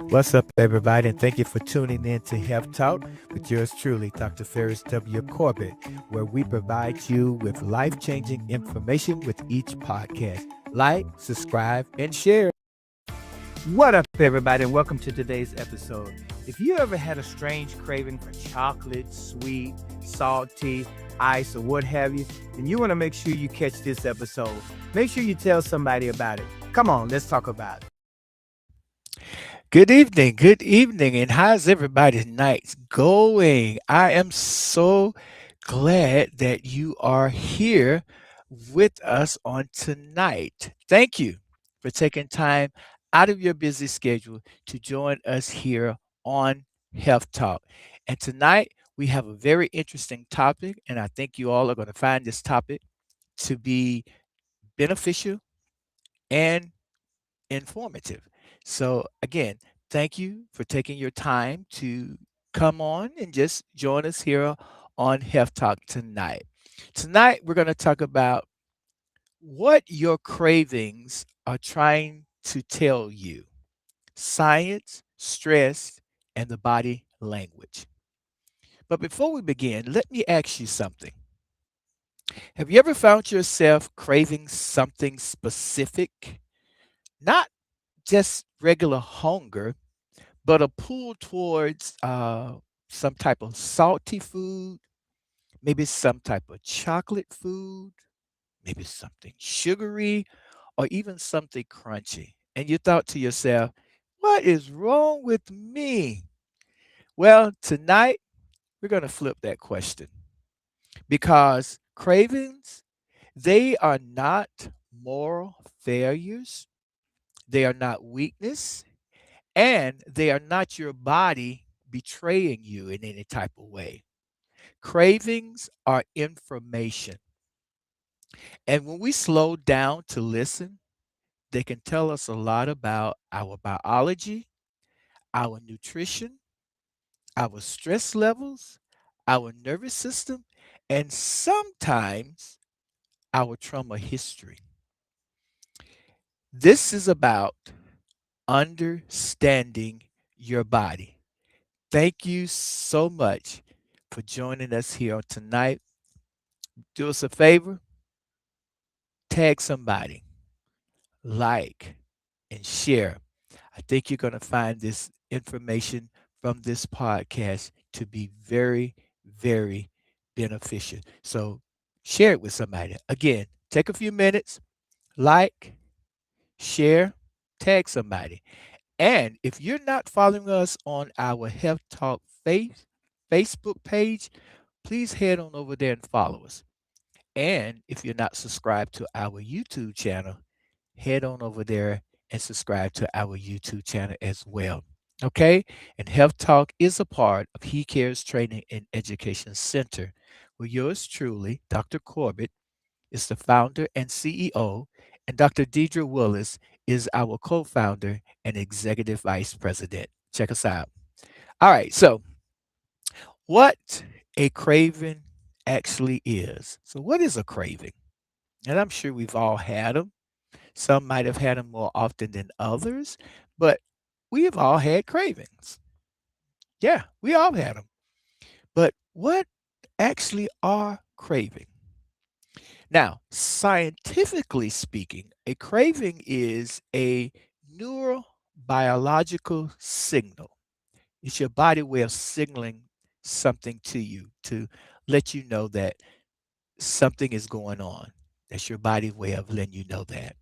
What's up, everybody, and thank you for tuning in to Health Talk with yours truly, Dr. Ferris W. Corbett, where we provide you with life changing information with each podcast. Like, subscribe, and share. What up, everybody, and welcome to today's episode. If you ever had a strange craving for chocolate, sweet, salty, ice, or what have you, then you want to make sure you catch this episode. Make sure you tell somebody about it. Come on, let's talk about it. Good evening, and how's everybody's nights going? I am so glad that you are here with us on tonight. Thank you for taking time out of your busy schedule to join us here on Health Talk. And tonight we have a very interesting topic, and I think you all are going to find this topic to be beneficial and informative. So, again, thank you for taking your time to come on and just join us here on Health Talk tonight. Tonight, we're going to talk about what your cravings are trying to tell you science, stress, and the body language. But before we begin, let me ask you something. Have you ever found yourself craving something specific? Not just regular hunger, but a pull towards some type of salty food, maybe some type of chocolate food, maybe something sugary, or even something crunchy. And you thought to yourself, what is wrong with me? Well, tonight we're going to flip that question because cravings, they are not moral failures, they are not weakness, and they are not your body betraying you in any type of way. Cravings are information. And when we slow down to listen, they can tell us a lot about our biology, our nutrition, our stress levels, our nervous system, and sometimes our trauma history. This is about understanding your body. Thank you so much for joining us here tonight. Do us a favor, tag somebody, like, and share. I think you're going to find this information from this podcast to be very, very beneficial. So share it with somebody. Again, take a few minutes, like, share, tag somebody. And if you're not following us on our Health Talk Facebook page, please head on over there and follow us. And if you're not subscribed to our YouTube channel, head on over there and subscribe to our YouTube channel as well. Okay? And Health Talk is a part of He Cares Training and Education Center, where yours truly, Dr. Corbett, is the founder and CEO, and Dr. Deidre Willis is our co founder and executive vice president. Check us out. All right. So, what a craving actually is. So, what is a craving? And I'm sure we've all had them. Some might have had them more often than others, but we have all had cravings. Yeah, we all had them. But what actually are cravings? Now, scientifically speaking, a craving is a neurobiological signal. It's your body way of signaling something to you to let you know that something is going on. That's your body way of letting you know that.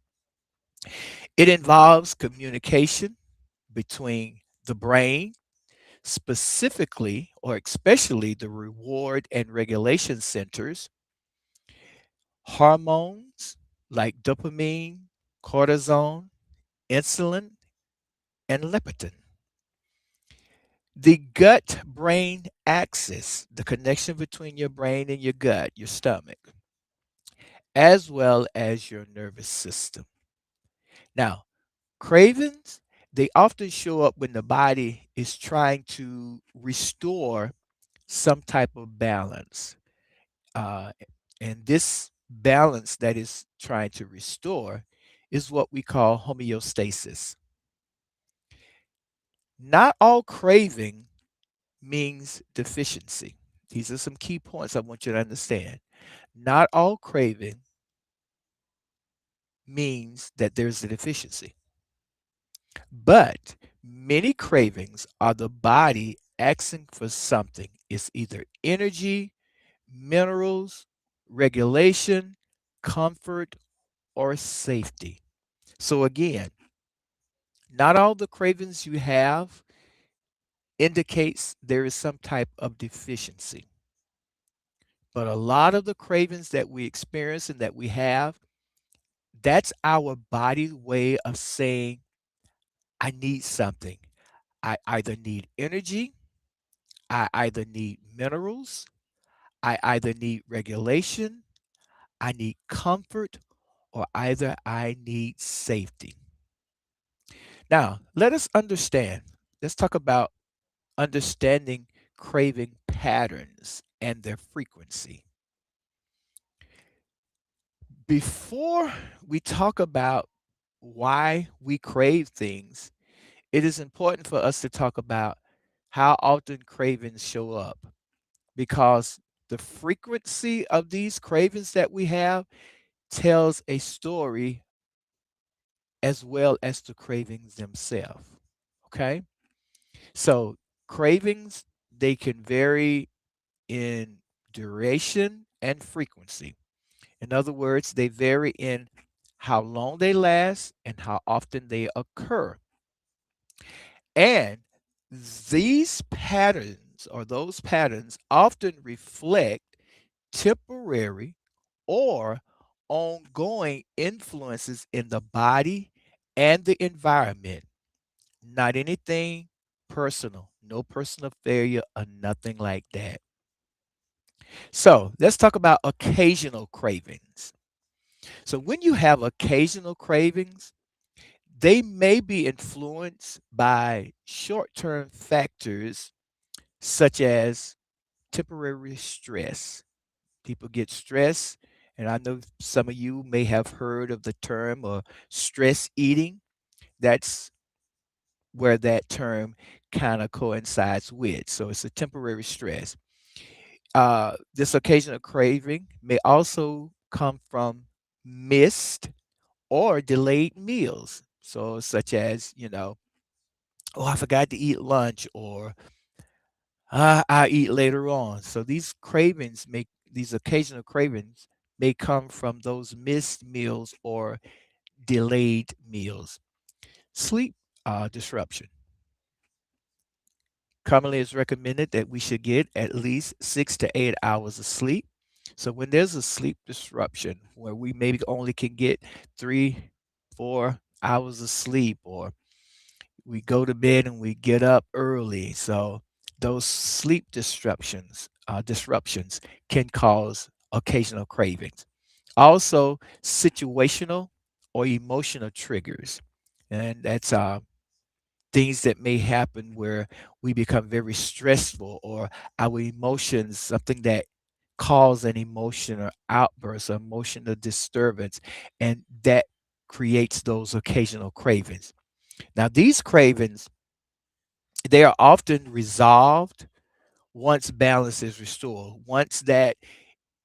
It involves communication between the brain, specifically or especially the reward and regulation centers, hormones like dopamine, cortisol, insulin, and leptin. The gut brain axis, the connection between your brain and your gut, your stomach, as well as your nervous system. Now, cravings, they often show up when the body is trying to restore some type of balance. Uh, and this balance that is trying to restore is what we call homeostasis. Not all craving means deficiency. These are some key points I want you to understand. Not all craving means that there's a deficiency, but many cravings are the body asking for something. It's either energy, minerals, regulation, comfort, or safety. So, again, not all the cravings you have indicates there is some type of deficiency. But a lot of the cravings that we experience and that we have, that's our body's way of saying, I need something. I either need energy, I either need minerals, I either need regulation, I need comfort, or either I need safety. Now, let us understand. Let's talk about understanding craving patterns and their frequency. Before we talk about why we crave things, it is important for us to talk about how often cravings show up because the frequency of these cravings that we have tells a story as well as the cravings themselves. Okay? So, cravings, they can vary in duration and frequency. In other words, they vary in how long they last and how often they occur. And these patterns or those patterns often reflect temporary or ongoing influences in the body and the environment, not anything personal, no personal failure or nothing like that. So let's talk about occasional cravings. So when you have occasional cravings, they may be influenced by short term factors such as temporary stress. People get stressed, and I know some of you may have heard of the term stress eating. That's where that term kind of coincides with. So it's a temporary stress. This occasional craving may also come from missed or delayed meals. So, such as, oh, I forgot to eat lunch, or I'll eat later on. So, these occasional cravings may come from those missed meals or delayed meals. Sleep disruption. Commonly, it's recommended that we should get at least 6 to 8 hours of sleep. So when there's a sleep disruption where we maybe only can get 3, 4 hours of sleep, or we go to bed and we get up early, so those sleep disruptions can cause occasional cravings. Also, situational or emotional triggers, and that's things that may happen where we become very stressful or our emotions, something that cause an emotional outburst, emotional disturbance, and that creates those occasional cravings. Now, these cravings, they are often resolved once balance is restored, once that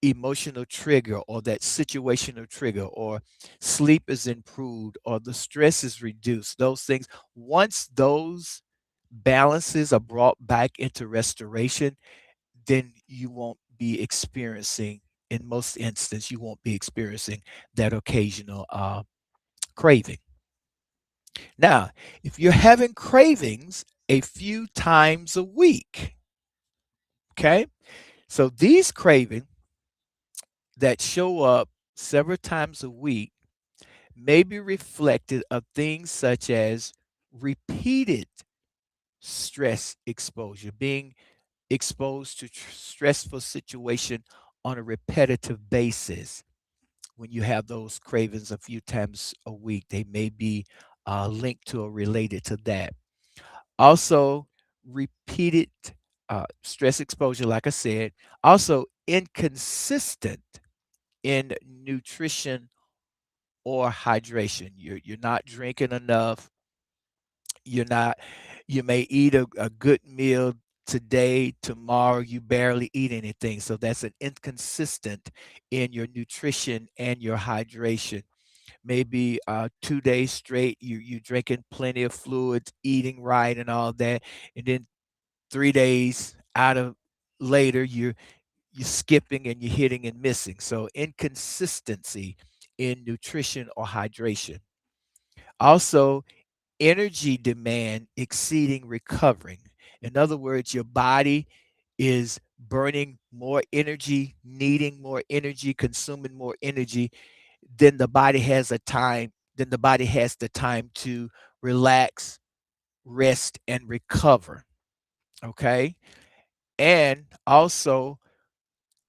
emotional trigger or that situational trigger or sleep is improved or the stress is reduced, those things, once those balances are brought back into restoration, then you won't be experiencing, in most instances, you won't be experiencing that occasional craving. Now, if you're having cravings a few times a week, okay, so these cravings that show up several times a week may be reflected of things such as repeated stress exposure, being exposed to stressful situation on a repetitive basis. When you have those cravings a few times a week, they may be linked to or related to that. Also, repeated stress exposure, like I said, also inconsistent in nutrition or hydration. You're not drinking enough. You're not. You may eat a good meal today, tomorrow you barely eat anything. So that's an inconsistent in your nutrition and your hydration. Maybe 2 days straight you drinking plenty of fluids, eating right and all that, and then 3 days out of later you're skipping and you're hitting and missing. So inconsistency in nutrition or hydration. Also, energy demand exceeding recovering. In other words, your body is burning more energy, needing more energy, consuming more energy than the body has the time to relax, rest, and recover. Okay. And also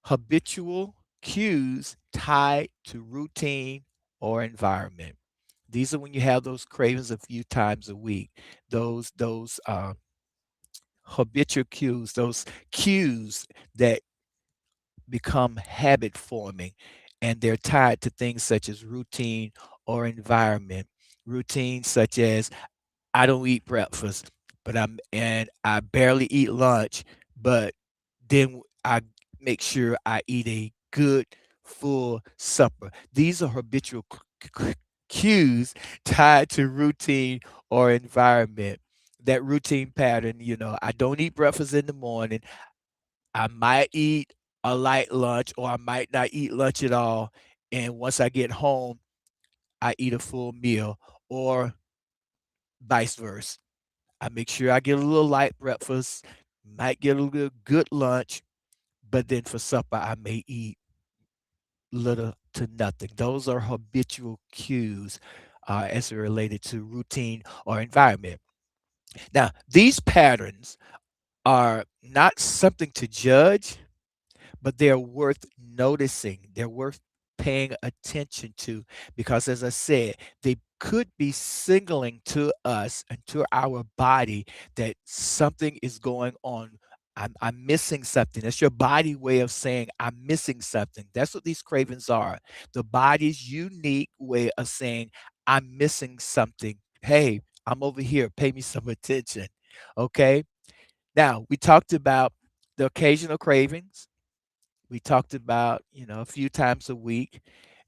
habitual cues tied to routine or environment. These are when you have those cravings a few times a week. Those habitual cues, those cues that become habit forming, and they're tied to things such as routine or environment. Routine such as I don't eat breakfast, but I barely eat lunch, but then I make sure I eat a good full supper. These are habitual cues tied to routine or environment. That routine pattern, I don't eat breakfast in the morning. I might eat a light lunch or I might not eat lunch at all. And once I get home, I eat a full meal or vice versa. I make sure I get a little light breakfast, might get a little good lunch, but then for supper, I may eat little to nothing. Those are habitual cues as it related to routine or environment. Now, these patterns are not something to judge, but they're worth noticing. They're worth paying attention to because, as I said, they could be signaling to us and to our body that something is going on. I'm missing something. That's your body way of saying, I'm missing something. That's what these cravings are. The body's unique way of saying, I'm missing something. Hey, I'm over here. Pay me some attention. Okay. Now, we talked about the occasional cravings. We talked about, a few times a week.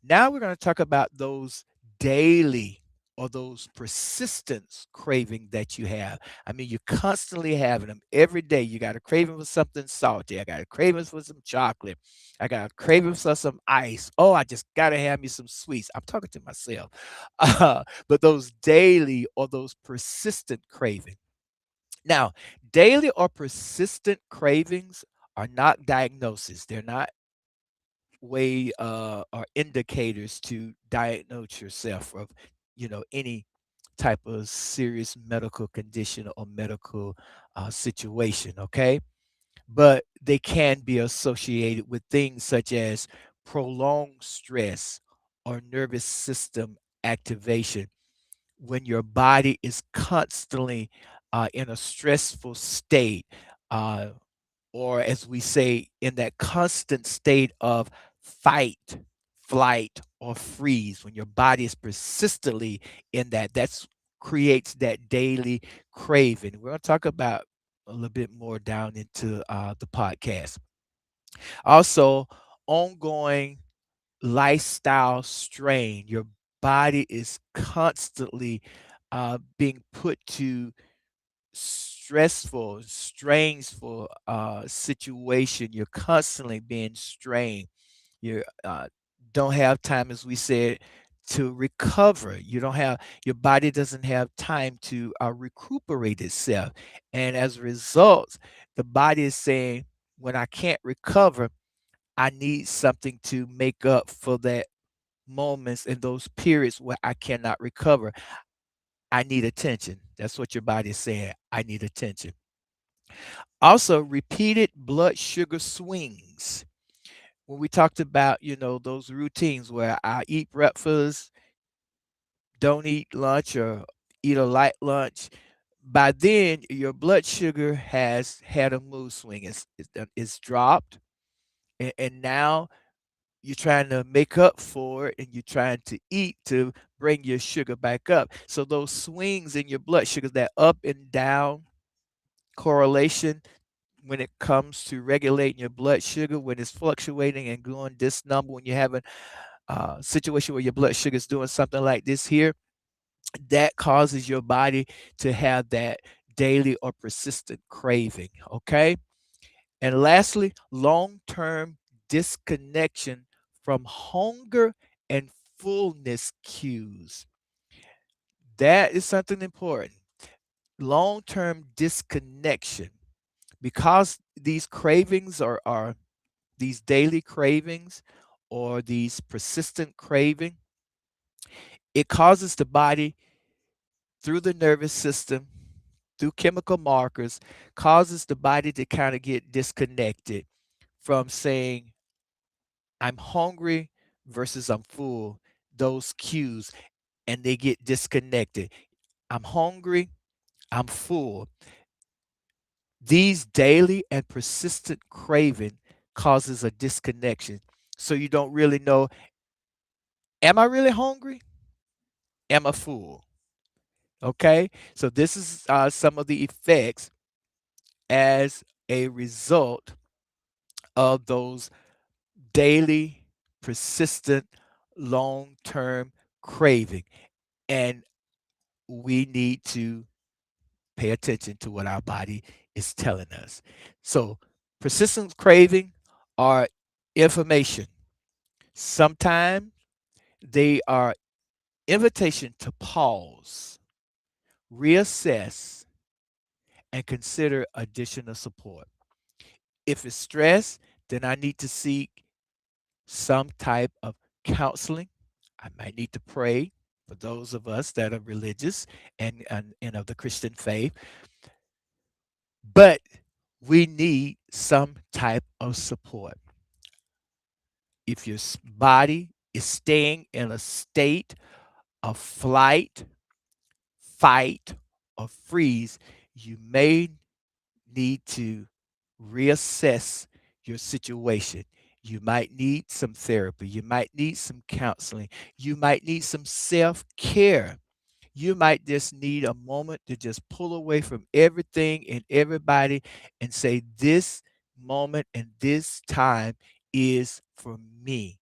Now we're going to talk about those daily or those persistence craving that you have. I mean, you're constantly having them every day. You got a craving for something salty. I got a craving for some chocolate. I got a craving for some ice. Oh, I just got to have me some sweets. I'm talking to myself. But those daily or those persistent craving. Now, daily or persistent cravings are not diagnoses. They're not way or indicators to diagnose yourself of, any type of serious medical condition or medical situation. Okay, but they can be associated with things such as prolonged stress or nervous system activation when your body is constantly in a stressful state, uh, or as we say, in that constant state of fight, flight, or freeze, when your body is persistently in that's creates that daily craving. We're going to talk about a little bit more down into the podcast. Also, ongoing lifestyle strain. Your body is constantly being put to stressful, strainsful situation. You're constantly being strained. You don't have time, as we said, to recover. You don't have your body doesn't have time to recuperate itself, and as a result, the body is saying, "When I can't recover, I need something to make up for that moments and those periods where I cannot recover. I need attention." That's what your body is saying. I need attention. Also, repeated blood sugar swings. When we talked about, those routines where I eat breakfast, don't eat lunch, or eat a light lunch, by then your blood sugar has had a mood swing. It's dropped, and now you're trying to make up for it and you're trying to eat to bring your sugar back up. So those swings in your blood sugar, that up and down correlation when it comes to regulating your blood sugar, when it's fluctuating and going this number, when you're having a situation where your blood sugar is doing something like this here, that causes your body to have that daily or persistent craving. Okay. And lastly, long term disconnection from hunger and fullness cues. That is something important. Long term disconnection. Because these cravings are these daily cravings or these persistent craving, it causes the body through the nervous system, through chemical markers, causes the body to kind of get disconnected from saying, I'm hungry versus I'm full, those cues, and they get disconnected. I'm hungry, I'm full. These daily and persistent craving causes a disconnection. So you don't really know, am I really hungry? Am I full? Okay. So this is some of the effects as a result of those daily, persistent, long term craving. And we need to pay attention to what our body is telling us. So, persistent craving are information. Sometimes they are invitation to pause, reassess, and consider additional support. If it's stress, then I need to seek some type of counseling. I might need to pray for those of us that are religious and of the Christian faith. But we need some type of support. If your body is staying in a state of flight, fight, or freeze, you may need to reassess your situation. You might need some therapy. You might need some counseling. You might need some self care. You might just need a moment to just pull away from everything and everybody and say, this moment and this time is for me.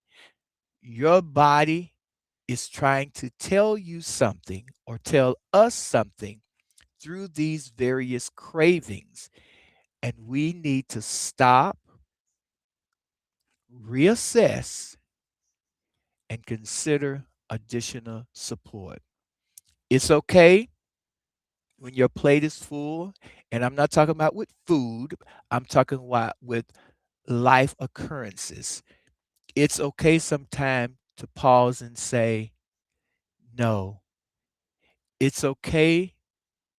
Your body is trying to tell you something or tell us something through these various cravings. And we need to stop, reassess, and consider additional support. It's okay when your plate is full, and I'm not talking about with food, I'm talking about with life occurrences. It's okay sometimes to pause and say, no. It's okay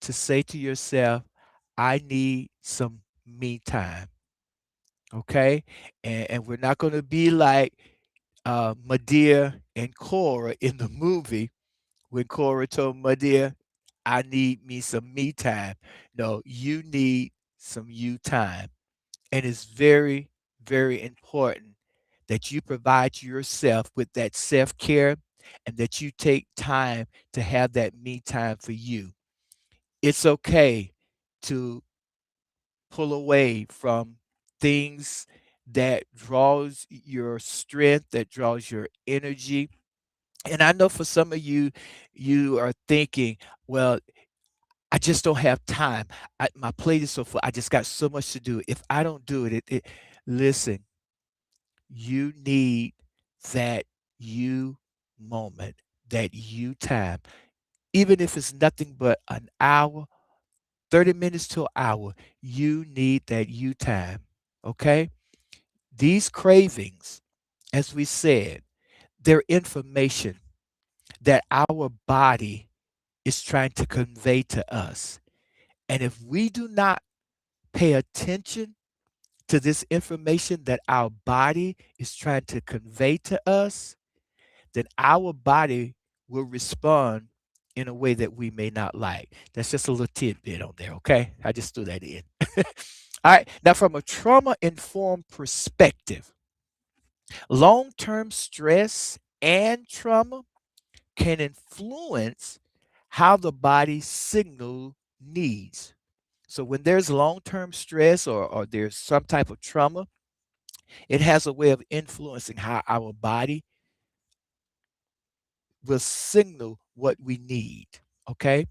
to say to yourself, I need some me time. Okay. And we're not going to be like Medea and Cora in the movie when Cora told Medea, I need me some me time. No, you need some you time. And it's very, very important that you provide yourself with that self care and that you take time to have that me time for you. It's okay to pull away from things that draws your strength, that draws your energy. And I know for some of you, you are thinking, well, I just don't have time. My plate is so full. I just got so much to do. If I don't do listen, you need that you moment, that you time. Even if it's nothing but an hour, 30 minutes to an hour, you need that you time. Okay? These cravings, as we said, they're information that our body is trying to convey to us. And if we do not pay attention to this information that our body is trying to convey to us, then our body will respond in a way that we may not like. That's just a little tidbit on there, okay? I just threw that in. All right. Now, from a trauma informed perspective, Long term stress and trauma can influence how the body signal needs. So when there's long-term stress or there's some type of trauma, it has a way of influencing how our body will signal what we need. Okay.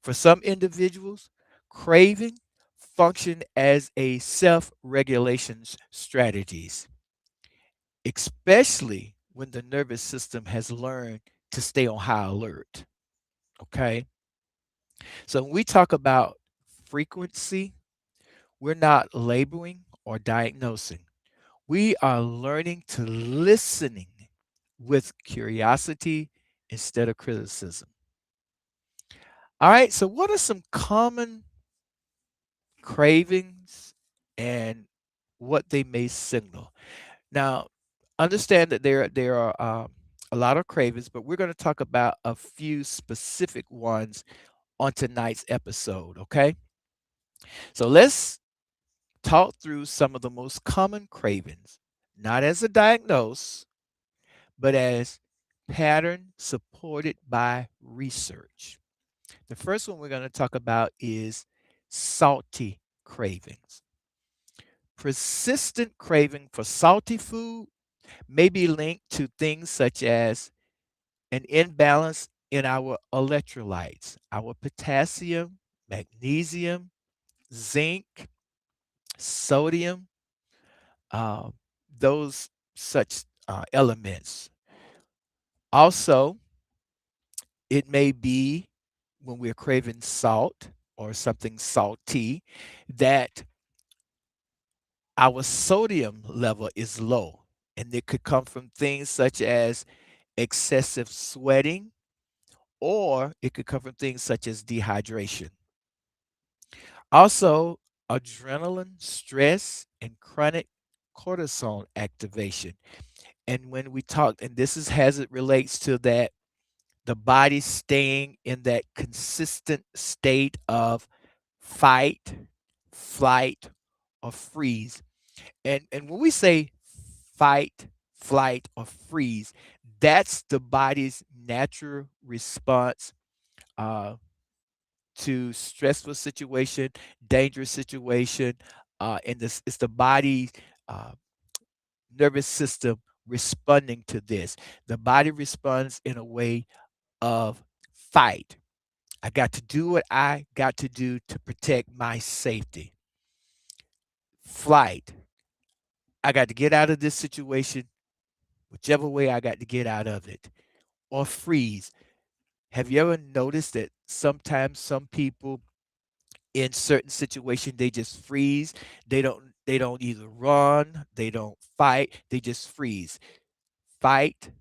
For some individuals, craving function as a self-regulation strategies, especially when the nervous system has learned to stay on high alert. Okay. So when we talk about frequency, we're not labeling or diagnosing. We are learning to listening with curiosity instead of criticism. All right, so what are some common cravings and what they may signal? Now, understand that there are a lot of cravings, but we're going to talk about a few specific ones on tonight's episode. Okay, so let's talk through some of the most common cravings, not as a diagnose, but as pattern supported by research. The first one we're going to talk about is salty cravings. Persistent craving for salty food may be linked to things such as an imbalance in our electrolytes, our potassium, magnesium, zinc, sodium, uh, those such elements. Also, it may be when we're craving salt or something salty that our sodium level is low. And it could come from things such as excessive sweating, or it could come from things such as dehydration. Also, adrenaline, stress, and chronic cortisol activation. And when we talk, and this is as it relates to that, the body staying in that consistent state of fight, flight, or freeze. And when we say fight, flight, or freeze, that's the body's natural response uh, to stressful situation, dangerous situation, and this it's the body uh, nervous system responding to this. The body responds in a way of fight. I got to do what I got to do to protect my safety. Flight. I got to get out of this situation whichever way I got to get out of it. Or freeze. Have you ever noticed that sometimes some people in certain situations they just freeze? They don't either run, they don't fight, they just freeze. Fight,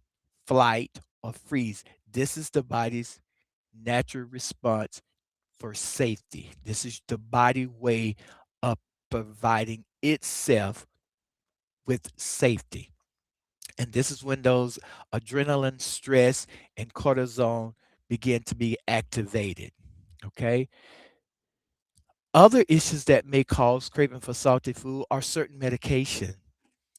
flight, or freeze. This is the body's natural response for safety. This is the body way of providing itself with safety. And this is when those adrenaline, stress, and cortisol begin to be activated. Okay. Other issues that may cause craving for salty food are certain medication.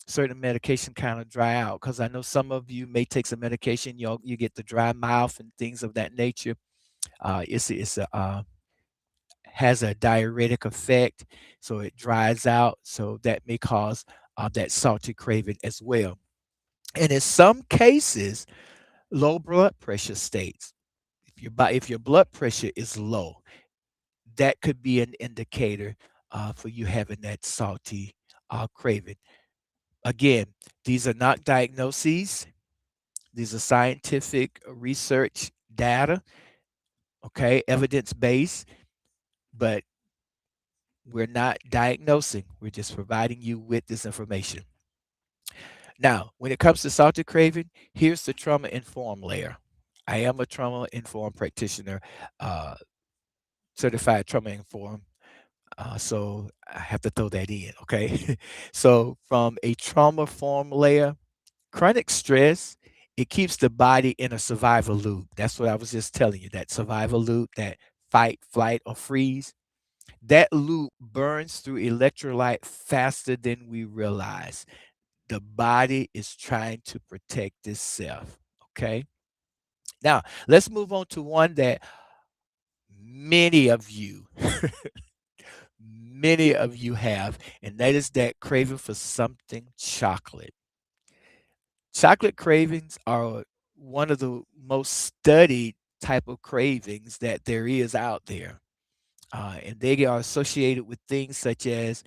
Certain medication kind of dry out because I know some of you may take some medication, you get the dry mouth and things of that nature. It's a has a diuretic effect, so it dries out. So that may cause that salty craving as well. And in some cases, low blood pressure states. If your blood pressure is low, that could be an indicator for you having that salty craving. Again, these are not diagnoses. These are scientific research data, okay, evidence based, but we're not diagnosing. We're just providing you with this information. Now, when it comes to salty craving, here's the trauma informed layer. I am a trauma informed practitioner, uh, certified trauma informed. So I have to throw that in, okay? So from a trauma form layer, chronic stress, it keeps the body in a survival loop. That's what I was just telling you, that survival loop, that fight, flight, or freeze. That loop burns through electrolyte faster than we realize. The body is trying to protect itself. Okay. Now, let's move on to one that many of you, many of you have, and that is that craving for something chocolate. Chocolate cravings are one of the most studied type of cravings that there is out there. And they are associated with things such as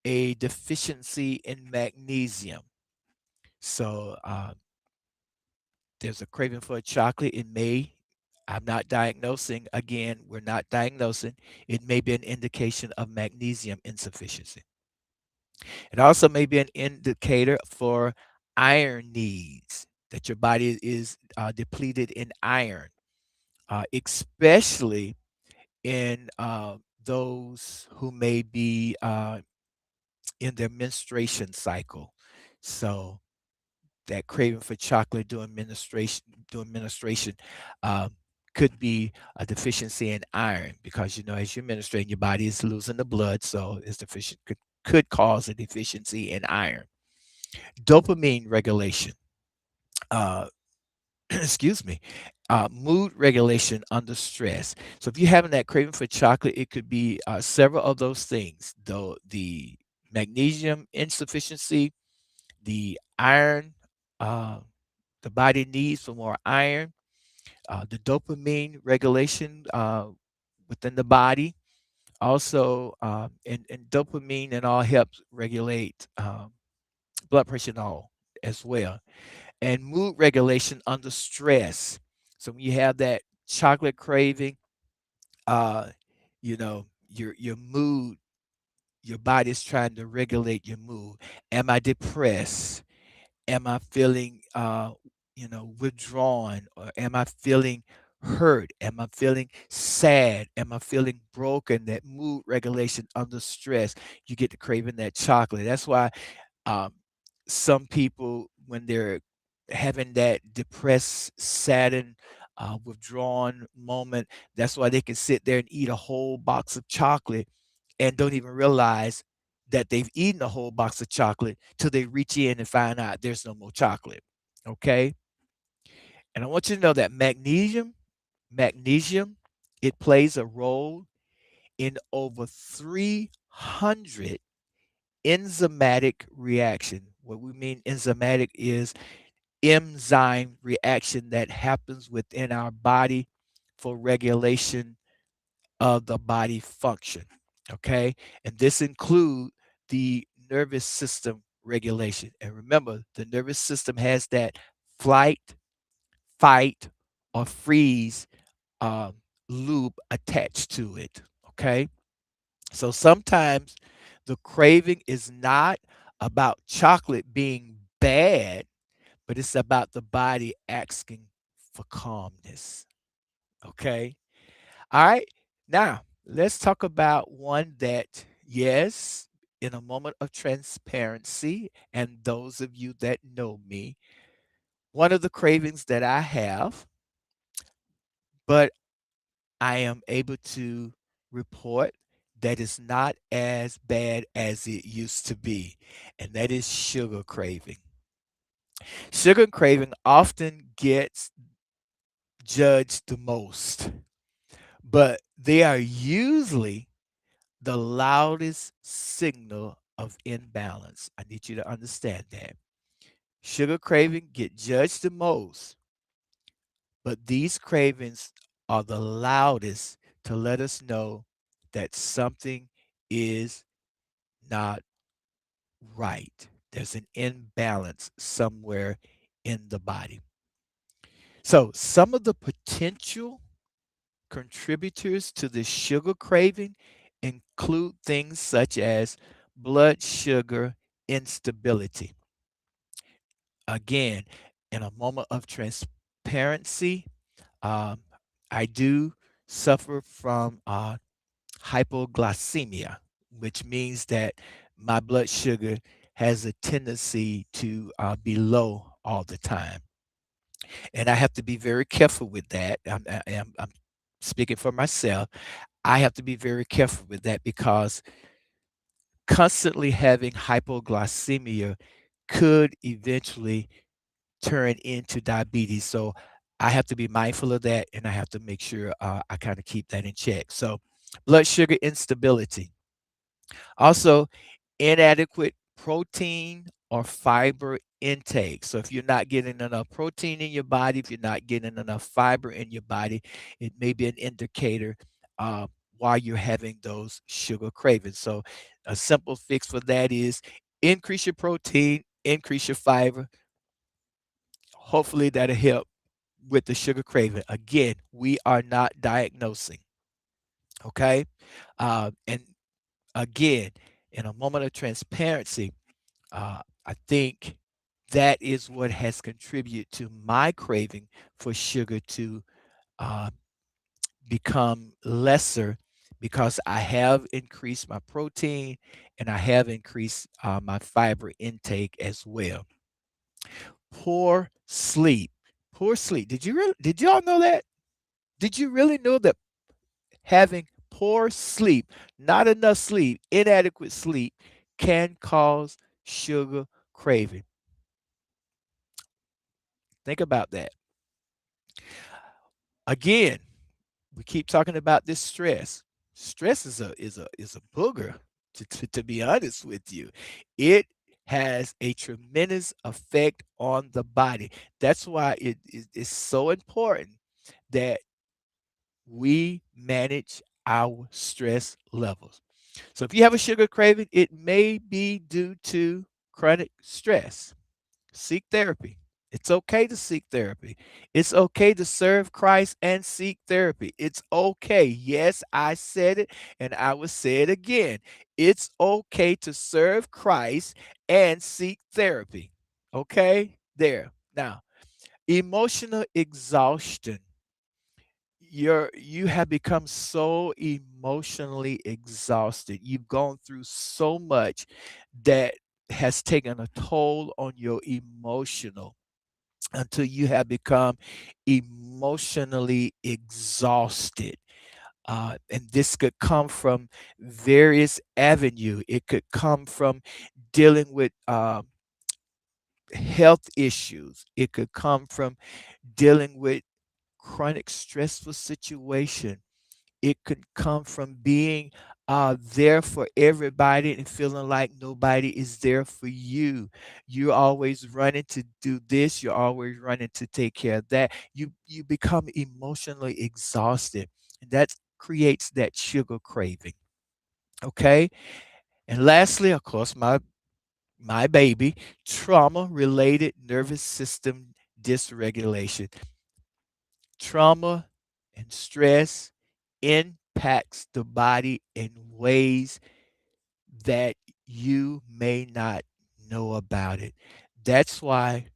a deficiency in magnesium. So there's a craving for a chocolate. It may, I'm not diagnosing, again, we're not diagnosing. It may be an indication of magnesium insufficiency. It also may be an indicator for iron needs, that your body is depleted in iron, especially in those who may be in their menstruation cycle. So that craving for chocolate during menstruation um, could be a deficiency in iron because as you're menstruating, your body is losing the blood, so it's deficient could cause a deficiency in iron. Dopamine regulation. Uh, excuse me. Mood regulation under stress. So if you're having that craving for chocolate, it could be several of those things. Though the magnesium insufficiency, the iron, uh, the body needs for more iron, the dopamine regulation within the body. Also, and dopamine and all helps regulate blood pressure and all as well. And mood regulation under stress. So when you have that chocolate craving, uh, your mood, your body's trying to regulate your mood. Am I depressed? Am I feeling withdrawn, or am I feeling hurt? Am I feeling sad? Am I feeling broken? That mood regulation under stress, you get to craving that chocolate. That's why um, some people, when they're having that depressed, saddened, withdrawn moment, that's why they can sit there and eat a whole box of chocolate and don't even realize that they've eaten a whole box of chocolate till they reach in and find out there's no more chocolate. Okay. And I want you to know that magnesium, it plays a role in over 300 enzymatic reaction. What we mean enzymatic is enzyme reaction that happens within our body for regulation of the body function. Okay. And this include the nervous system regulation. And remember, the nervous system has that flight, fight, or freeze um, loop attached to it. Okay. So sometimes the craving is not about chocolate being bad, but it's about the body asking for calmness. Okay. All right. Now, let's talk about one that, yes, in a moment of transparency, and those of you that know me, one of the cravings that I have, but I am able to report that it's not as bad as it used to be, and that is sugar craving. Sugar craving often gets judged the most, but they are usually the loudest signal of imbalance. I need you to understand that. Sugar craving get judged the most, but these cravings are the loudest to let us know that something is not right. There's an imbalance somewhere in the body. So, some of the potential contributors to the sugar craving include things such as blood sugar instability. Again, in a moment of transparency, um, I do suffer from hypoglycemia, which means that my blood sugar has a tendency to be low all the time. And I have to be very careful with that. I'm speaking for myself. I have to be very careful with that because constantly having hypoglycemia could eventually turn into diabetes. So I have to be mindful of that, and I have to make sure I kind of keep that in check. So blood sugar instability. Also, inadequate protein or fiber intake. So if you're not getting enough protein in your body, if you're not getting enough fiber in your body, it may be an indicator uh, why you're having those sugar cravings. So a simple fix for that is increase your protein, increase your fiber. Hopefully that'll help with the sugar craving. Again, we are not diagnosing. Okay. And again, in a moment of transparency, I think that is what has contributed to my craving for sugar to uh, become lesser because I have increased my protein and I have increased my fiber intake as well. Poor sleep. Poor sleep. Did y'all know that? Did you really know that having poor sleep, not enough sleep, inadequate sleep can cause sugar craving? Think about that. Again, we keep talking about this stress. Stress is a booger. To be honest with you, it has a tremendous effect on the body. That's why it is so important that we manage our stress levels. So if you have a sugar craving, it may be due to chronic stress. Seek therapy. It's okay to seek therapy. It's okay to serve Christ and seek therapy. It's okay. Yes, I said it and I will say it again. It's okay to serve Christ and seek therapy. Okay? There. Now, emotional exhaustion. You have become so emotionally exhausted. You've gone through so much that has taken a toll on your emotional until you have become emotionally exhausted. And this could come from various avenue. It could come from dealing with health issues. It could come from dealing with chronic stressful situation. It could come from being there for everybody and feeling like nobody is there for you. You're always running to do this. You're always running to take care of that. You become emotionally exhausted, and that creates that sugar craving. Okay, and lastly, of course, my baby, trauma related nervous system dysregulation. Trauma and stress impacts the body in ways that you may not know about it. That's why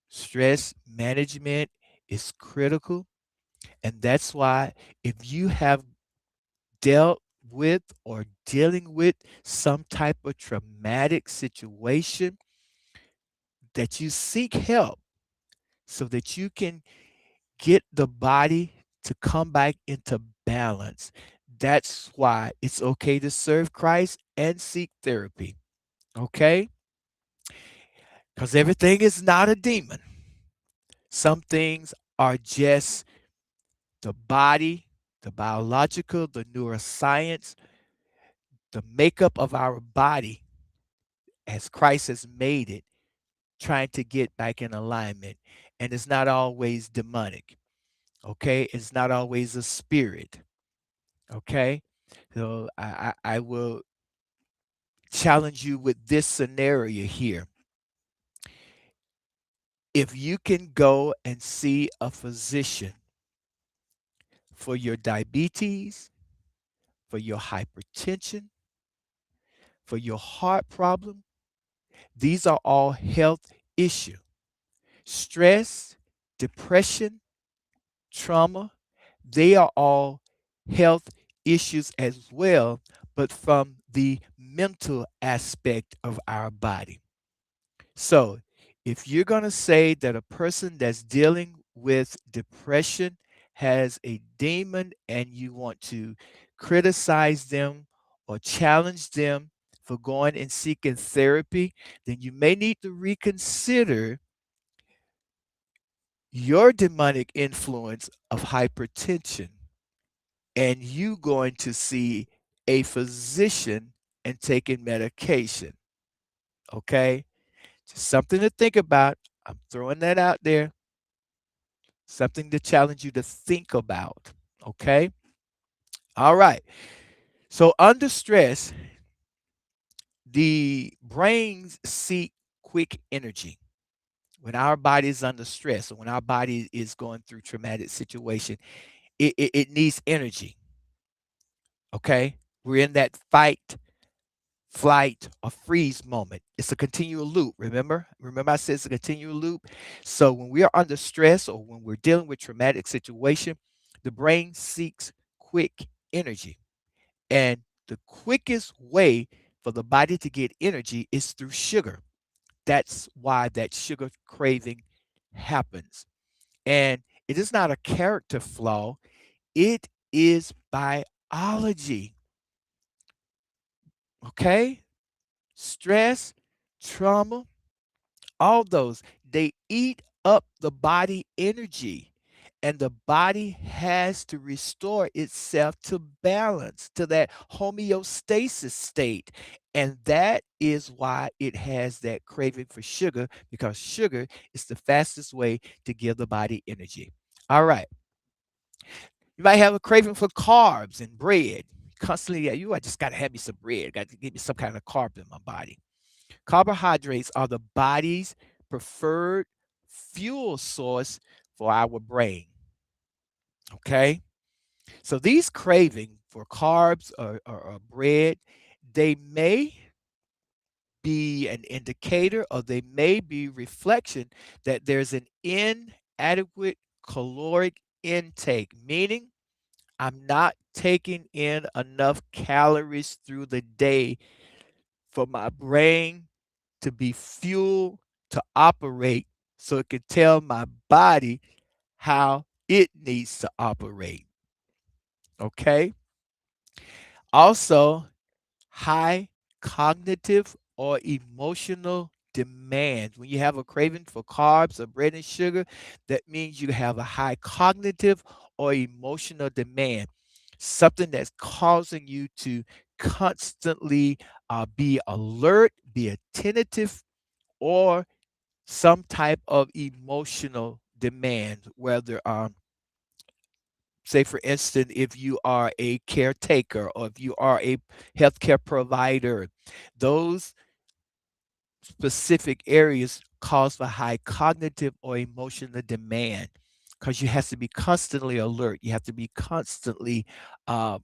stress management is critical. And that's why if you have dealt with or dealing with some type of traumatic situation, that you seek help so that you can get the body to come back into balance. That's why it's okay to serve Christ and seek therapy. Okay? Because everything is not a demon. Some things are just the body, the biological, the neuroscience, the makeup of our body as Christ has made it, trying to get back in alignment. And it's not always demonic. Okay? It's not always a spirit. Okay? So I will challenge you with this scenario here. If you can go and see a physician for your diabetes, for your hypertension, for your heart problem, these are all health issues. Stress, depression, trauma, they are all health issues as well, but from the mental aspect of our body. So, if you're going to say that a person that's dealing with depression has a demon and you want to criticize them or challenge them for going and seeking therapy, then you may need to reconsider your demonic influence of hypertension and you going to see a physician and taking medication. Okay? Just something to think about. I'm throwing that out there. Something to challenge you to think about. Okay? All right. So, under stress, the brains seek quick energy. When our body is under stress or when our body is going through traumatic situation, it needs energy. Okay? We're in that fight, flight, or freeze moment. It's a continual loop. Remember I said it's a continual loop. So when we are under stress or when we're dealing with traumatic situation, the brain seeks quick energy. And the quickest way for the body to get energy is through sugar. That's why that sugar craving happens. And it is not a character flaw, it is biology. Okay? Stress, trauma, all those, they eat up the body energy. And the body has to restore itself to balance, to that homeostasis state. And that is why it has that craving for sugar, because sugar is the fastest way to give the body energy. All right. You might have a craving for carbs and bread. Constantly, yeah, I just got to have me some bread, got to give me some kind of carb in my body. Carbohydrates are the body's preferred fuel source for our brain. Okay. So these craving for carbs or bread, they may be an indicator or they may be reflection that there's an inadequate caloric intake, meaning I'm not taking in enough calories through the day for my brain to be fueled to operate so it can tell my body how it needs to operate. Okay. Also, high cognitive or emotional demand. When you have a craving for carbs or bread and sugar, that means you have a high cognitive or emotional demand, something that's causing you to constantly be alert, be attentive, or some type of emotional demand, whether say for instance, if you are a caretaker or if you are a healthcare provider, those specific areas cause for high cognitive or emotional demand because you have to be constantly alert. You have to be constantly uh,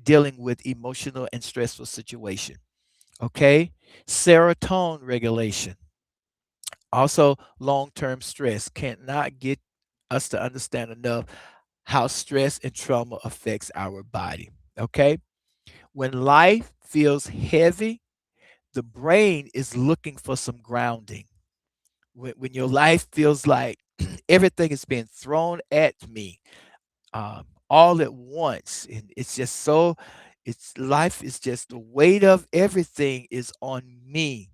dealing with emotional and stressful situation. Okay, serotonin regulation. Also, long-term stress cannot get us to understand enough how stress and trauma affects our body. Okay, when life feels heavy, the brain is looking for some grounding. When your life feels like everything is being thrown at me all at once, and it's just so, it's life is just the weight of everything is on me.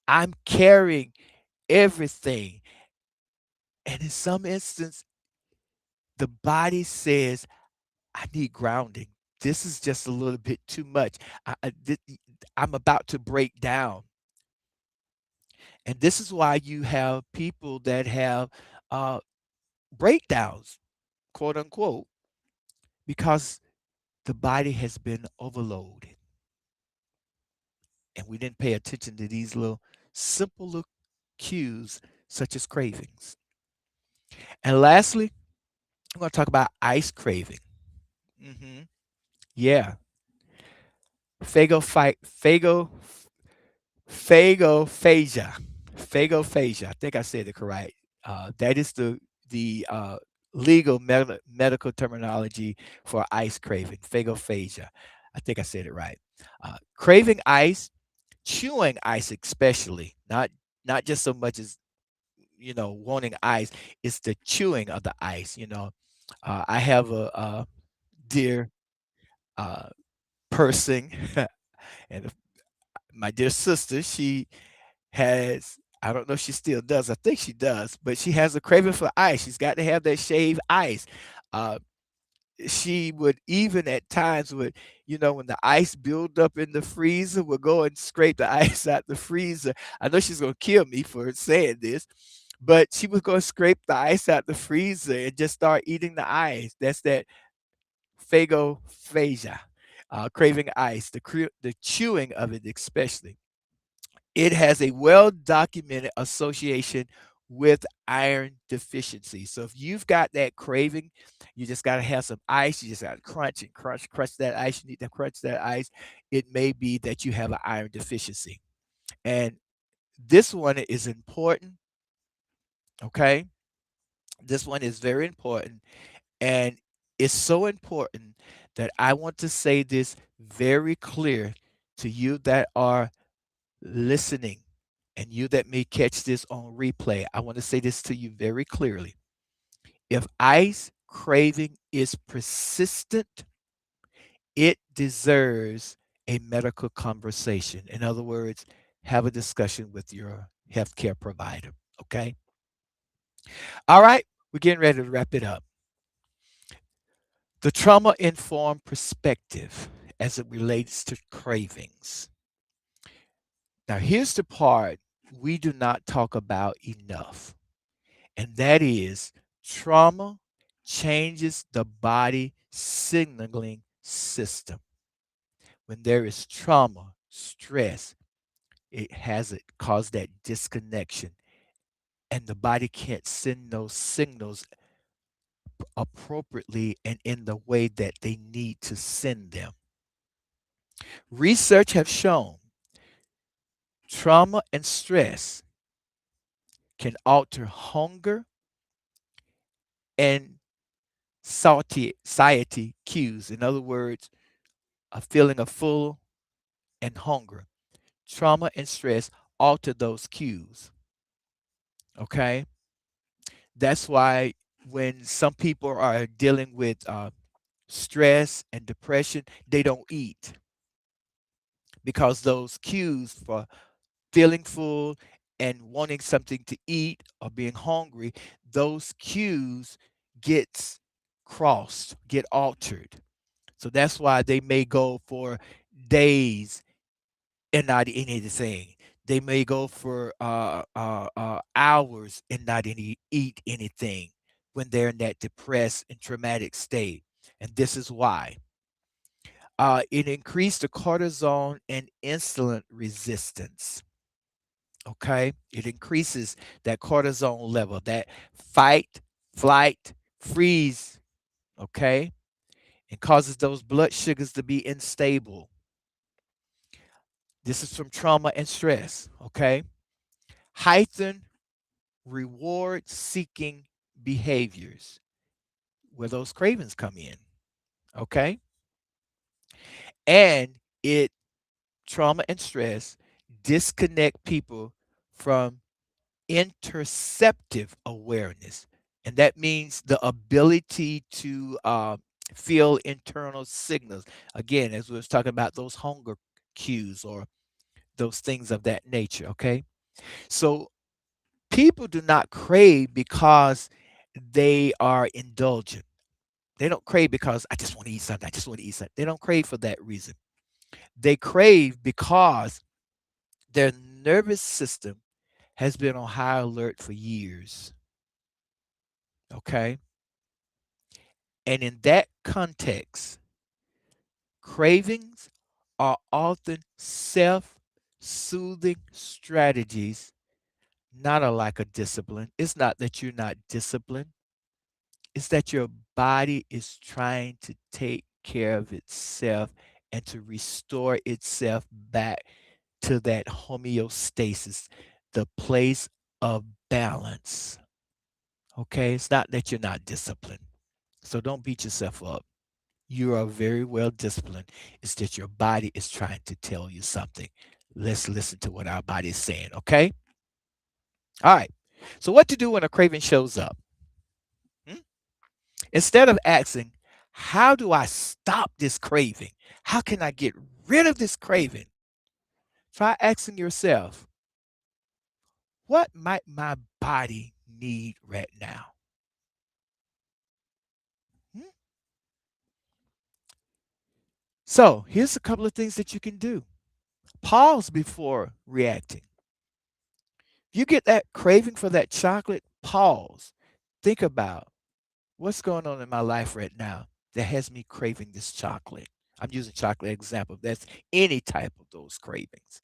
I'm carrying everything, and in some instance, the body says, "I need grounding. This is just a little bit too much. I'm about to break down." And this is why you have people that have uh, breakdowns, quote unquote, because the body has been overloaded. And we didn't pay attention to these little simple little cues, such as cravings. And lastly, I'm going to talk about ice craving. Hmm. Yeah. Phagophagia. Phagophagia. I think I said it correct. That is the legal medical terminology for ice craving. Phagophagia. I think I said it right. Craving ice, chewing ice, especially not just so much as wanting ice. It's the chewing of the ice. I have a dear uh, person. And my dear sister, she has, I don't know if she still does, I think she does, but she has a craving for ice. She's got to have that shaved ice. Uh, she would even at times would, when the ice build up in the freezer, would go and scrape the ice out the freezer. I know she's gonna kill me for saying this, but she was gonna scrape the ice out the freezer and just start eating the ice. That's that phagophagia, craving ice, the chewing of it especially. It has a well documented association with iron deficiency. So if you've got that craving, you just got to have some ice. You just got to crunch and crunch that ice. You need to crunch that ice. It may be that you have an iron deficiency. And this one is important. Okay. This one is very important. And it's so important that I want to say this very clear to you that are listening and you that may catch this on replay. I want to say this to you very clearly. If ice craving is persistent, it deserves a medical conversation. In other words, have a discussion with your healthcare provider. Okay. All right. We're getting ready to wrap it up. The trauma informed perspective as it relates to cravings. Now, here's the part we do not talk about enough, and that is trauma changes the body signaling system. When there is trauma, stress, it has it cause that disconnection, and the body can't send those signals appropriately and in the way that they need to send them. Research have shown trauma and stress can alter hunger and satiety cues. In other words, a feeling of full and hunger. Trauma and stress alter those cues. Okay. That's why when some people are dealing with stress and depression, they don't eat because those cues for feeling full and wanting something to eat or being hungry, those cues gets crossed, get altered. So that's why they may go for days and not eat anything. They may go for hours and not eat anything when they're in that depressed and traumatic state. And this is why. It increased the cortisol and insulin resistance. Okay. It increases that cortisol level, that fight, flight, freeze. Okay. And causes those blood sugars to be unstable. This is from trauma and stress. Okay. Heighten reward seeking behaviors where those cravings come in. Okay. And it trauma and stress disconnect people from interceptive awareness. And that means the ability to feel internal signals. Again, as we was talking about those hunger cues or those things of that nature. Okay. So people do not crave because they are indulgent. They don't crave because I just want to eat something. I just want to eat something. They don't crave for that reason. They crave because their nervous system has been on high alert for years. Okay. And in that context, cravings are often self soothing strategies, not a lack of discipline. It's not that you're not disciplined, it's that your body is trying to take care of itself and to restore itself back to that homeostasis, the place of balance. Okay, it's not that you're not disciplined. So don't beat yourself up. You are very well disciplined. It's that your body is trying to tell you something. Let's listen to what our body is saying, okay? All right. So, what to do when a craving shows up? Hmm? Instead of asking, how do I stop this craving? How can I get rid of this craving, try asking yourself, what might my body need right now? Hmm? So here's a couple of things that you can do. Pause before reacting. You get that craving for that chocolate, pause. Think about what's going on in my life right now that has me craving this chocolate. I'm using chocolate example. That's any type of those cravings.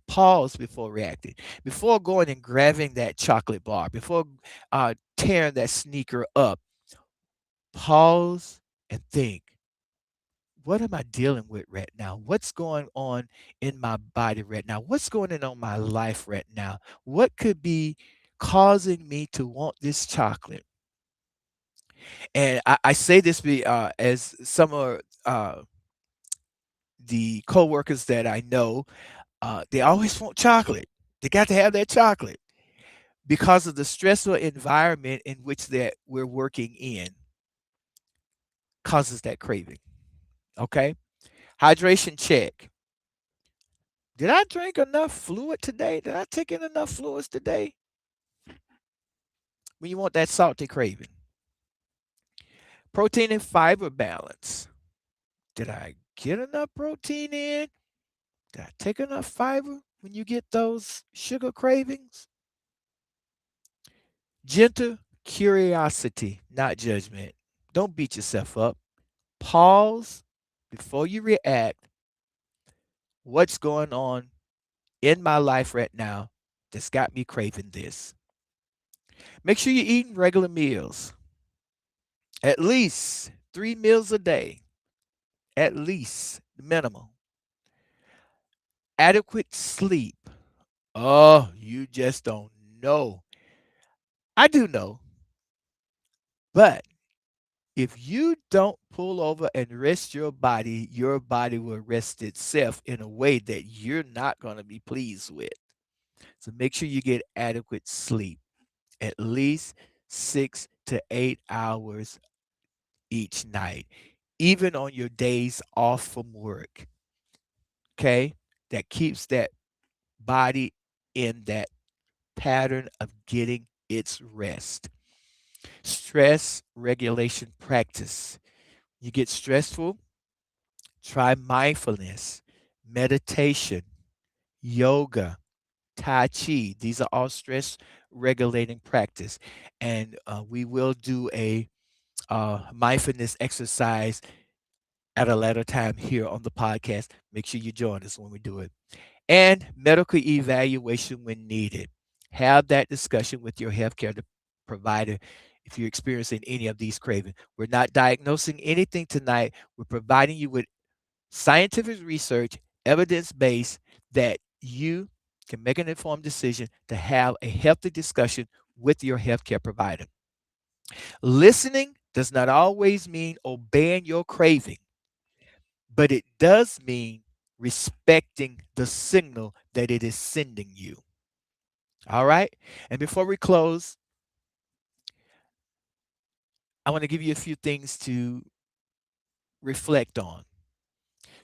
Pause before reacting. Before going and grabbing that chocolate bar, before tearing that sneaker up, pause and think, what am I dealing with right now? What's going on in my body right now? What's going on in my life right now? What could be causing me to want this chocolate? And I say this as some of the coworkers that I know, they always want chocolate. They got to have that chocolate because of the stressful environment in which that we're working in causes that craving. Okay, hydration check. Did I drink enough fluid today? Did I take in enough fluids today? When you want that salty craving. Protein and fiber balance. Did I get enough protein in? Did I take enough fiber when you get those sugar cravings? Gentle curiosity, not judgment. Don't beat yourself up. Pause before you react. What's going on in my life right now that's got me craving this? Make sure you're eating regular meals, at least 3 meals a day, at least the minimum. Adequate sleep. Oh, you just don't know. I do know, but if you don't pull over and rest your body will rest itself in a way that you're not going to be pleased with. So make sure you get adequate sleep, at least 6 to 8 hours each night, even on your days off from work. Okay? That keeps that body in that pattern of getting its rest. Stress regulation practice. You get stressful, try mindfulness, meditation, yoga, Tai Chi. These are all stress regulating practice. And we will do a mindfulness exercise at a later time here on the podcast. Make sure you join us when we do it. And medical evaluation when needed. Have that discussion with your healthcare provider if you're experiencing any of these cravings. We're not diagnosing anything tonight. We're providing you with scientific research, evidence based, that you can make an informed decision to have a healthy discussion with your healthcare provider. Listening does not always mean obeying your craving, but it does mean respecting the signal that it is sending you. All right. And before we close, I want to give you a few things to reflect on.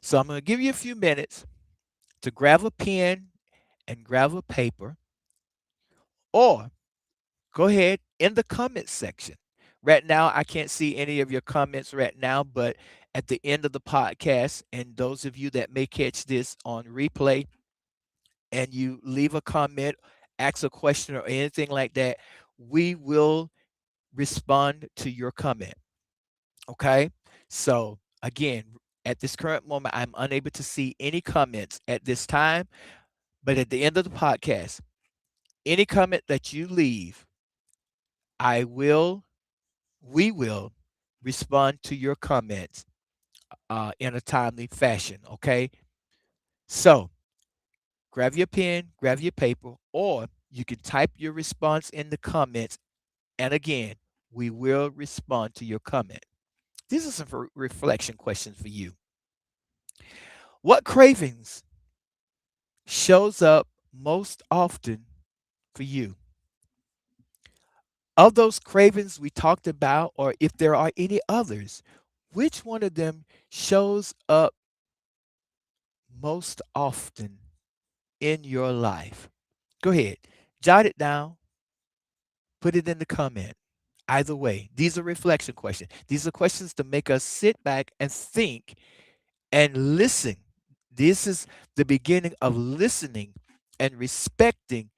So I'm going to give you a few minutes to grab a pen and grab a paper, or go ahead in the comments section. Right now, I can't see any of your comments right now, but at the end of the podcast, and those of you that may catch this on replay, and you leave a comment, ask a question, or anything like that, we will respond to your comment. Okay. So, again, at this current moment, I'm unable to see any comments at this time, but at the end of the podcast, any comment that you leave, I will, we will respond to your comments in a timely fashion. Okay. So, grab your pen, grab your paper, or you can type your response in the comments. And again, we will respond to your comment. These are some reflection questions for you. What cravings shows up most often for you? Of those cravings we talked about, or if there are any others, which one of them shows up most often in your life? Go ahead, jot it down, put it in the comment. Either way, these are reflection questions. These are questions to make us sit back and think and listen. This is the beginning of listening and respecting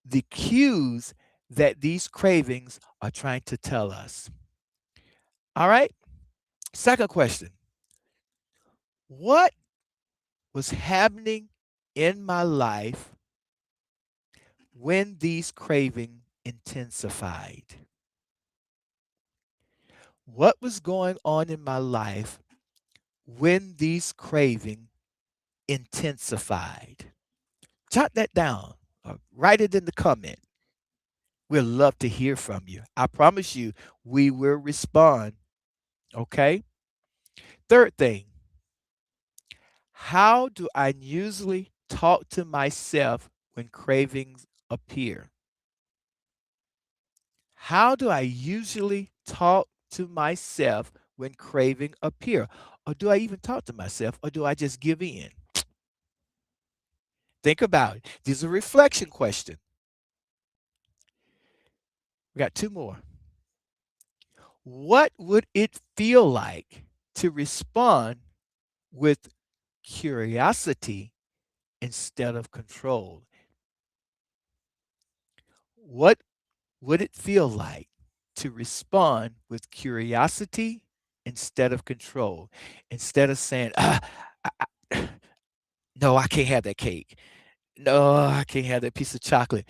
the cues that these cravings are trying to tell us. All right. Second question: what was happening in my life when these cravings intensified? What was going on in my life when these cravings intensified? Jot that down. Write it in the comment. We'd love to hear from you. I promise you, we will respond. Okay. Third thing: how do I usually talk to myself when cravings appear? How do I usually talk to myself when craving appear? Or do I even talk to myself, or do I just give in? Think about it. These are reflection questions. We got two more. What would it feel like to respond with curiosity instead of control? What would it feel like to respond with curiosity instead of control? Instead of saying, no, I can't have that cake. No, I can't have that piece of chocolate.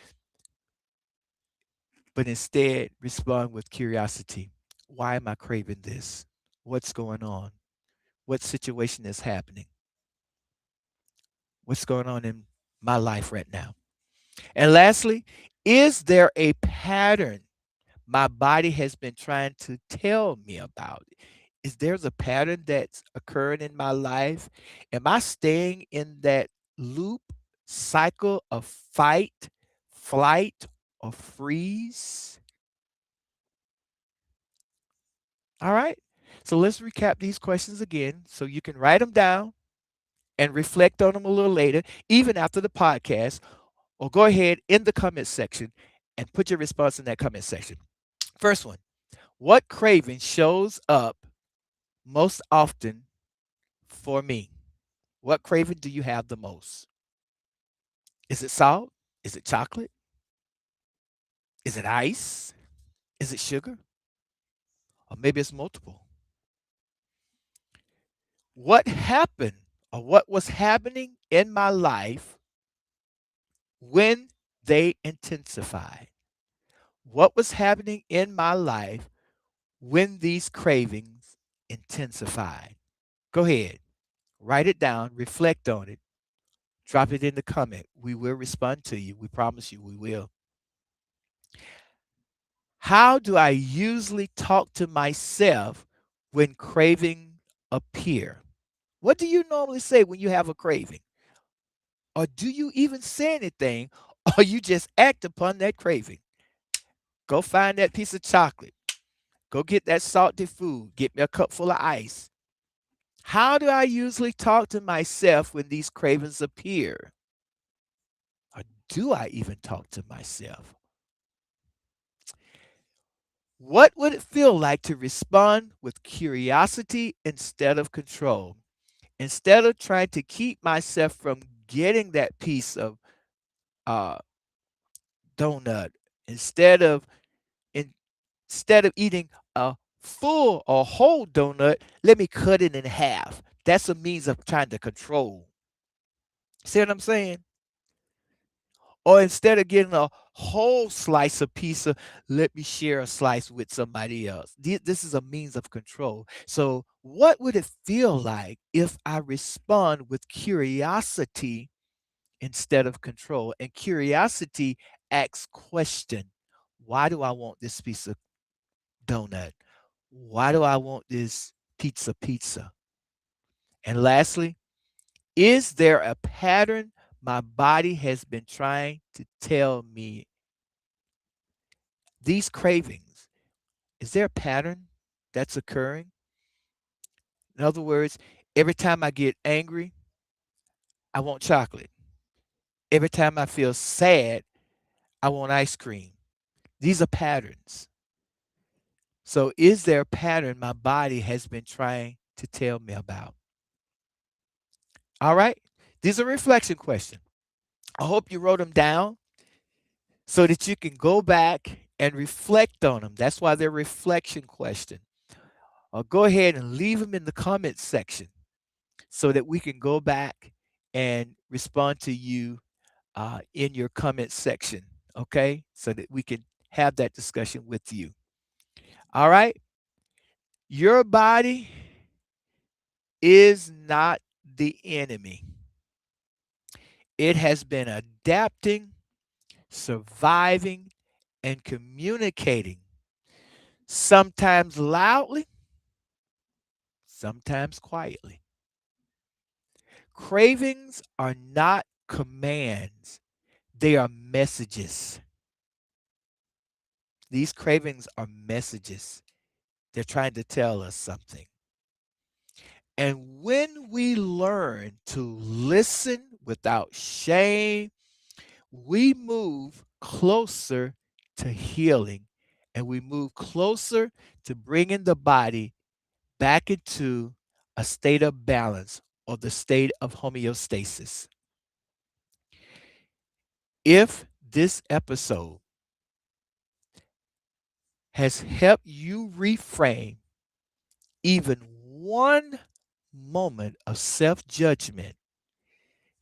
But instead, respond with curiosity. Why am I craving this? What's going on? What situation is happening? What's going on in my life right now? And lastly, is there a pattern my body has been trying to tell me about? Is there's a pattern that's occurring in my life? Am I staying in that loop cycle of fight, flight, or freeze? All right. So let's recap these questions again so you can write them down and reflect on them a little later, even after the podcast, or go ahead in the comment section and put your response in that comment section. First one: what craving shows up most often for me? What craving do you have the most? Is it salt? Is it chocolate? Is it ice? Is it sugar? Or maybe it's multiple. What happened, or what was happening in my life when they intensified? What was happening in my life when these cravings intensified? Go ahead, write it down, reflect on it, drop it in the comment. We will respond to you. We promise you we will. How do I usually talk to myself when craving appear? What do you normally say when you have a craving? Or do you even say anything, or you just act upon that craving? Go find that piece of chocolate. Go get that salty food. Get me a cup full of ice. How do I usually talk to myself when these cravings appear? Or do I even talk to myself? What would it feel like to respond with curiosity instead of control? Instead of trying to keep myself from getting that piece of uh, donut, instead of instead of eating a full or whole donut, let me cut it in half. That's a means of trying to control. See what I'm saying? Or instead of getting a whole slice of pizza, let me share a slice with somebody else. This is a means of control. So, what would it feel like if I respond with curiosity instead of control? And curiosity asks question: why do I want this piece of donut? Why do I want this pizza? And lastly, is there a pattern my body has been trying to tell me? These cravings, is there a pattern that's occurring? In other words, every time I get angry, I want chocolate. Every time I feel sad, I want ice cream. These are patterns. So, is there a pattern my body has been trying to tell me about? All right. These are reflection questions. I hope you wrote them down so that you can go back and reflect on them. That's why they're reflection questions. Or go ahead and leave them in the comment section so that we can go back and respond to you in your comment section. Okay. So that we can have that discussion with you. All right. Your body is not the enemy, it has been adapting, surviving, and communicating, sometimes loudly, sometimes quietly. Cravings are not commands, they are messages. These cravings are messages. They're trying to tell us something. And when we learn to listen without shame, we move closer to healing and we move closer to bringing the body back into a state of balance or the state of homeostasis. If this episode has helped you reframe even one moment of self judgment,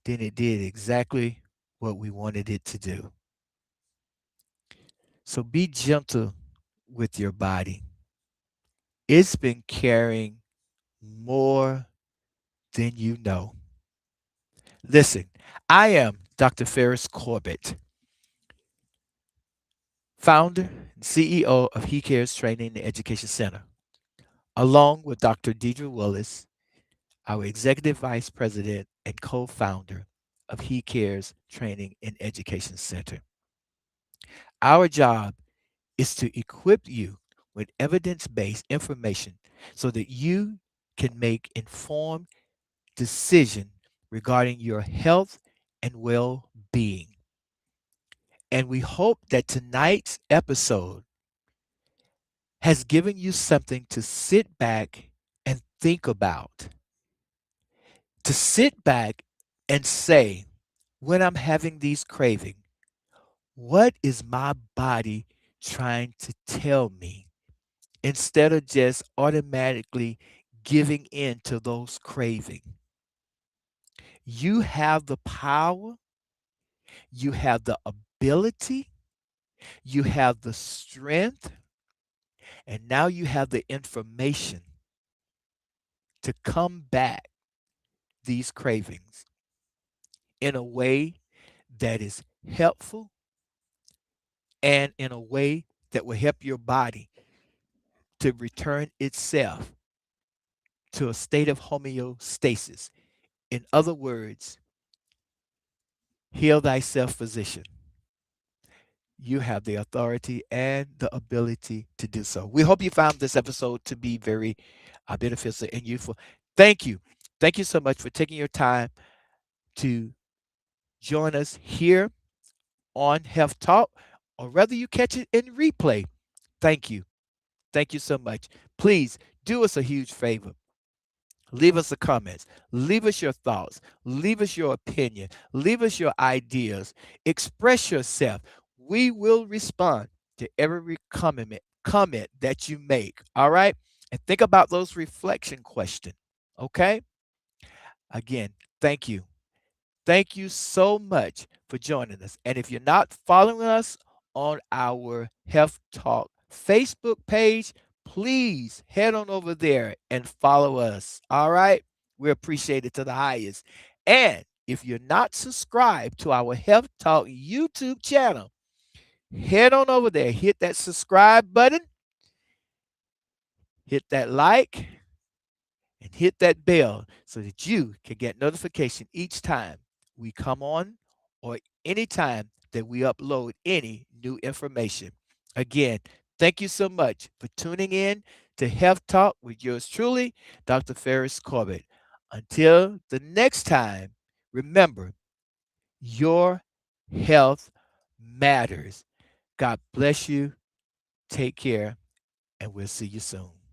then it did exactly what we wanted it to do. So be gentle with your body. It's been carrying more than you know. Listen, I am Dr. Ferris Corbett, founder and CEO of He Cares Training and Education Center, along with Dr. Deidre Willis, our Executive Vice President and co founder of He Cares Training and Education Center. Our job is to equip you with evidence based information so that you can make informed decision regarding your health and well being. And we hope that tonight's episode has given you something to sit back and think about. To sit back and say, when I'm having these cravings, what is my body trying to tell me? Instead of just automatically giving in to those cravings. You have the power, you have the ability, you have the strength, and now you have the information to combat these cravings in a way that is helpful and in a way that will help your body to return itself to a state of homeostasis. In other words, heal thyself, physician. You have the authority and the ability to do so. We hope you found this episode to be very beneficial and useful. Thank you. Thank you so much for taking your time to join us here on Health Talk, or whether you catch it in replay. Thank you. Thank you so much. Please do us a huge favor. Leave us a comment. Leave us your thoughts. Leave us your opinion. Leave us your ideas. Express yourself. We will respond to every comment that you make. All right? And think about those reflection questions. Okay? Again, thank you. Thank you so much for joining us. And if you're not following us on our Health Talk Facebook page, please head on over there and follow us. All right? We appreciate it to the highest. And if you're not subscribed to our Health Talk YouTube channel, head on over there, hit that subscribe button, hit that like, and hit that bell so that you can get notification each time we come on or anytime that we upload any new information. Again, thank you so much for tuning in to Health Talk with yours truly, Dr. Ferris Corbett. Until the next time Remember, your health matters. God bless you. Take care, and we'll see you soon.